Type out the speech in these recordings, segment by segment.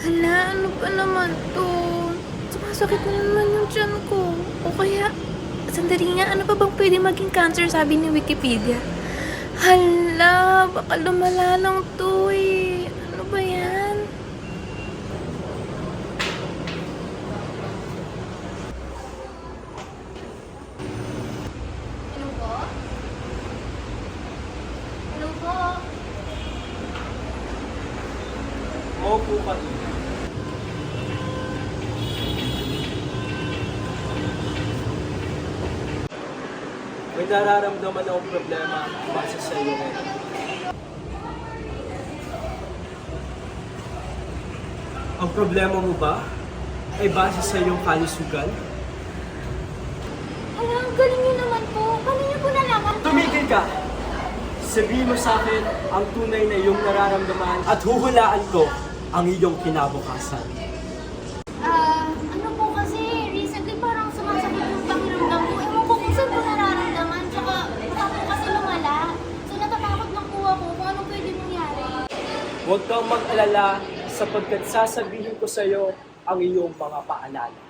Hala, ano pa naman to? Sumasakit na naman yung tiyan ko. O kaya, sandali nga, ano pa bang pwede maging cancer sabi ni Wikipedia? Hala, baka lumala lang to eh. Ano ba yan? Hello po? Hello po? Maupo ka doon. May nararamdaman akong problema base sa iyo ngayon. Ang problema mo ba ay base sa iyong kalusugan? Hala, ang galing niyo naman po. Paano niyo po nalaman? Tumigil ka! Sabihin mo sa akin ang tunay na iyong nararamdaman at huhulaan ko ang iyong kinabukasan. Ano po kasi, recently parang sumasakit yung pakiramdam ko. Ewan ko kung saan po nararamdaman. Tsaka, baka po kasi lumala. So, natatakot lang po ako kung ano pwede mangyari. Huwag kang mag-alala sapagkat sasabihin ko sa iyo ang iyong mga paalala.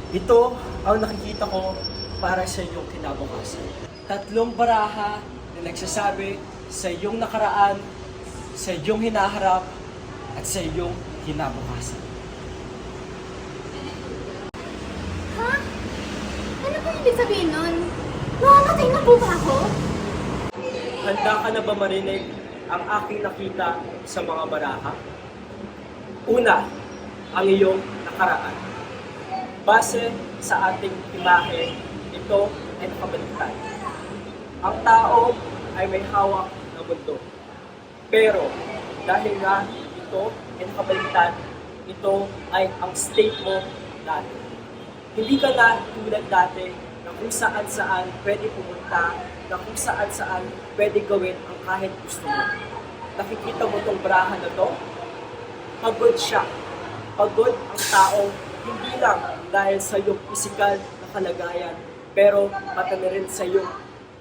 Ito ang nakikita ko para sa iyong kinabukasan. Tatlong baraha na nagsasabi sa iyong nakaraan, sa iyong hinaharap, at sa iyong kinabukasan. Ha? Ano po ibig sabihin nun? Mamamatay na po ba ako? Handa ka na ba marinig ang aking nakita sa mga baraha? Una, ang iyong nakaraan. Base sa ating imahe, ito ay nakabaliktad. Ang tao ay may hawak na mundo. Pero dahil nga ito ay nakabaliktad, ito ay ang state mo dati. Hindi ka na tulad dati na kung saan-saan pwede pumunta, na kung saan-saan pwede gawin ang kahit gusto mo. Nakikita mo tong braha na to? Pagod siya. Pagod ang tao, hindi lang dahil sa iyong physical na kalagayan, pero pati na rin sa iyong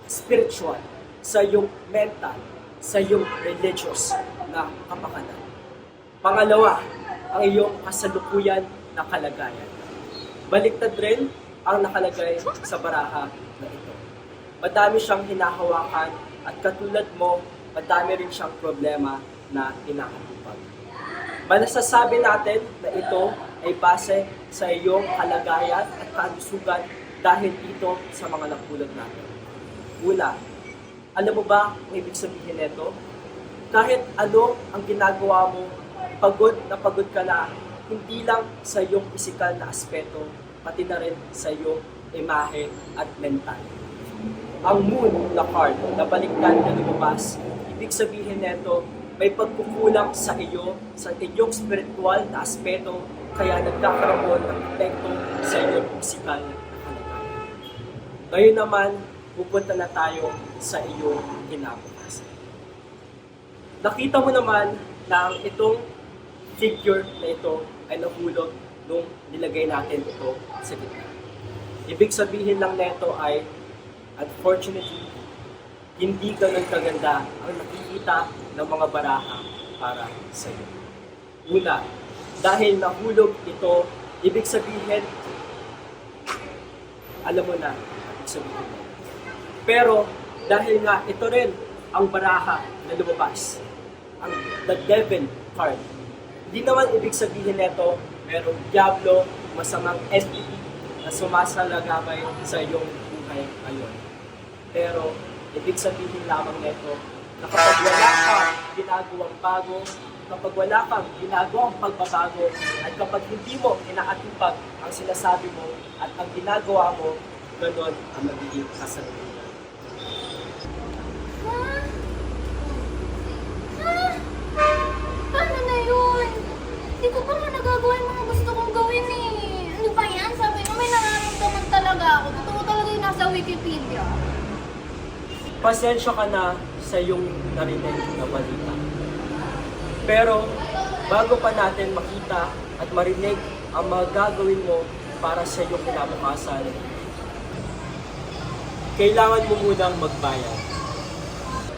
spiritual, sa iyong mental, sa iyong religious na kapakanan. Pangalawa, ang iyong kasalukuyan na kalagayan. Baliktad rin ang nakalagay sa baraha na ito. Madami siyang hinahawakan at katulad mo, madami rin siyang problema na hinahakupag. Manasasabi natin na ito ay base sa iyong kalagayan at kalusugan dahil ito sa mga napulot natin. Una, alam mo ba ang ibig sabihin nito? Kahit ano ang ginagawa mo, pagod ka na, hindi lang sa iyong pisikal na aspeto, pati na rin sa iyong imahe at mental. Ang moon na card na baliktad na lumabas, ibig sabihin nito, may pagkukulang sa iyo, sa iyong spiritual na aspeto, kaya nagkakaroon ng epekto sa iyong pisikal na kalagayan. Ngayon naman, pupunta na tayo sa iyong kinabukasan. Nakita mo naman na itong figure na ito ay nahulog nung nilagay natin ito sa gitna. Ibig sabihin lang nito ay, unfortunately, hindi ganun kaganda ang nakikita ng mga baraha para sa iyo. Una, dahil nahulog ito, ibig sabihin, alam mo na, ibig sabihin. Pero, dahil nga ito rin ang baraha na lumabas, ang The Devil card, hindi naman ibig sabihin nito, merong diablo, masamang entity na sumasalagabay sa iyong buhay ngayon. Pero, ibig sabihin lamang nito na kapag wala kang ginagawang bago, kapag wala kang ginagawang pagbabago, at kapag hindi mo inaatupag ang sinasabi mo at ang ginagawa mo, ganon ang magiging kasalukuyan. Paano na yun? Hindi ko pa nga nagagawa yung mga gusto kong gawin eh. Ano ba yan? Sabi mo may nararamdaman talaga ako. Totoo talaga yung nasa Wikipedia. Pasensya ka na sa iyong narinig na balita. Pero, bago pa natin makita at marinig ang mga gagawin mo para sa iyong kinabukasan, kailangan mo munang magbayad.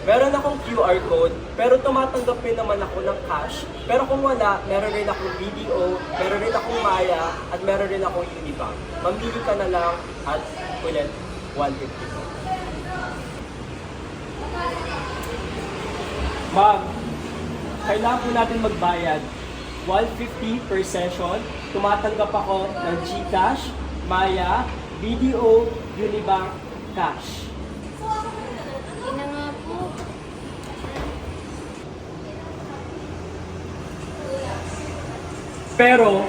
Meron akong QR code, pero tumatanggap rin naman ako ng cash. Pero kung wala, meron rin akong BDO, meron rin akong Maya, at meron rin akong Unibank. Mamili ka na lang at ulit 150. Ma'am, kailangan po natin magbayad. 150 per session. Tumatanggap ako ng GCash, Maya, BDO, Unibank, cash. Hindi na nga po. Pero,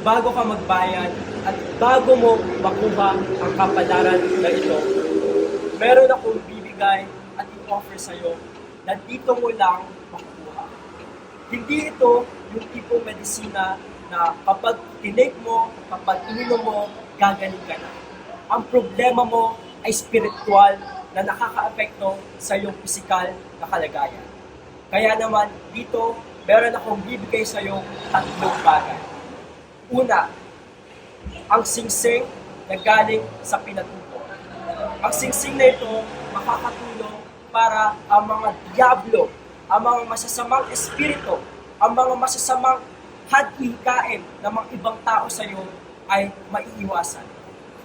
bago ka magbayad at bago mo makuha ang kapalaran na ito, meron akong bibigay at i-offer sa'yo na dito mo lang makukuha. Hindi ito yung tipong medisina na kapag tinake mo, kapag ininom mo, gagaling ka na. Ang problema mo ay spiritual na nakaka-apekto sa iyong pisikal na kalagayan. Kaya naman, dito, meron akong bibigay sa iyo tatlong bagay. Una, ang singsing na galing sa pinatubo. Ang singsing na ito makakatulong para ang mga diablo, ang mga masasamang espiritu, ang mga masasamang hadikain ng mga ibang tao sa iyo ay maiiwasan.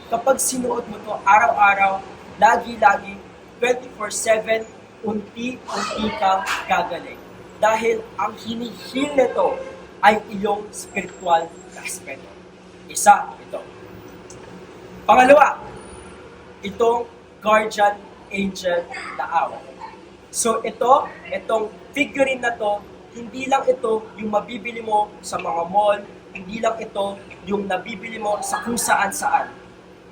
Kapag sinuot mo ito araw-araw, lagi-lagi, 24/7, unti-unti kang gagaling. Dahil ang hinihil nito ay iyong spiritual na aspeto. Isa, ito. Pangalawa, itong guardian angel na awa. So itong figurine na to, hindi lang ito yung mabibili mo sa mga mall, hindi lang ito yung nabibili mo sa kung saan-saan.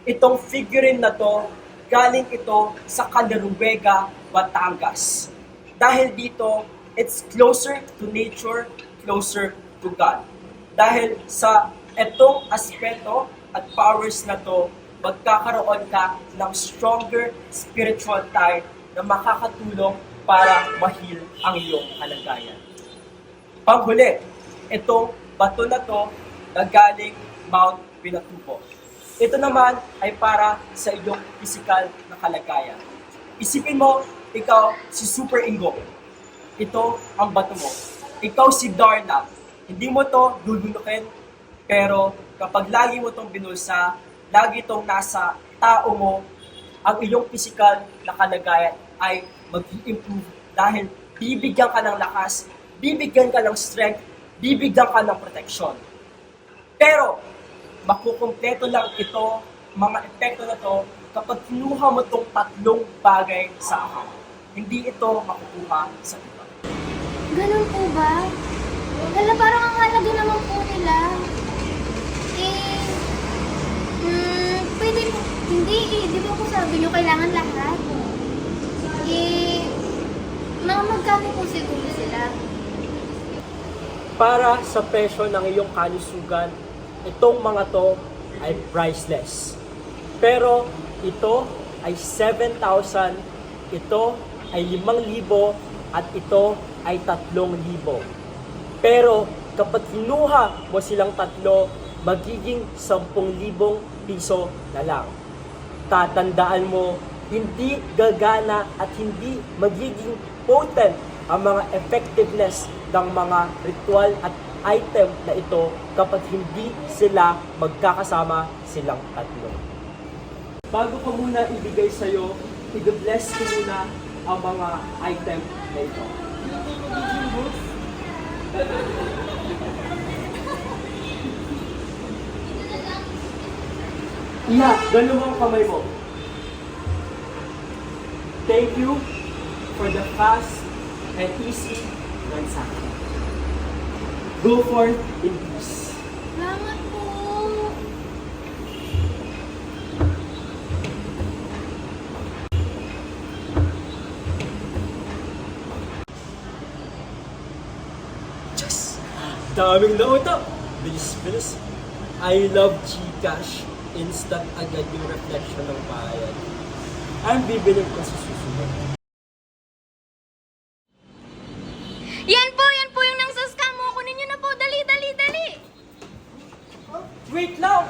Itong figurine na to, galing ito sa Calaruega, Batangas. Dahil dito, it's closer to nature, closer to God. Dahil sa etong aspeto at powers na to, magkakaroon ka ng stronger spiritual tie na makakatulong para ma-heal ang iyong kalagayan. Panghuli, itong bato na to na galing Mount Pinatubo. Ito naman ay para sa iyong physical na kalagayan. Isipin mo, ikaw si Super Ingo. Ito ang bato mo. Ikaw si Darna. Hindi mo to lulunukin, pero kapag lagi mo tong binulsa, lagi tong nasa tao mo, ang iyong physical na kalagayan ay mag-i-improve dahil bibigyan ka ng lakas, bibigyan ka ng strength, bibigyan ka ng protection. Pero, makukumpleto lang ito, mga epekto na to, kapag kinuha mo tong tatlong bagay sa akin, hindi ito makukuha sa iba. Ganun po ba? Hala, parang ang halaga naman po nila. Pwede po. Hindi di ba po sabi nyo kailangan lahat? Mga magkano po siguro sila? Para sa presyo ng iyong kalusugan, itong mga to ay priceless. Pero ito ay 7,000, ito ay 5,000, at ito ay 3,000. Pero kapag kinuha mo silang tatlo, magiging 10,000 piso na lang. Tatandaan mo, hindi gagana at hindi magiging potent ang mga effectiveness ng mga ritual at item na ito kapag hindi sila magkakasama silang tatlo. Bago ko muna ibigay sa'yo, i-bless ko muna ang mga item na ito. Ganun mo ang kamay mo. Thank you for the fast and easy transaction. Go forth in peace. Salamat po. Yes! Daming nauta! Bilis-bilis. I love GCash. Instant agad yung reflection ng bayad. Ang bibilin ko sa susunod. Yan po yung nang-scam mo. Kunin nyo na po. Dali. Wait lang!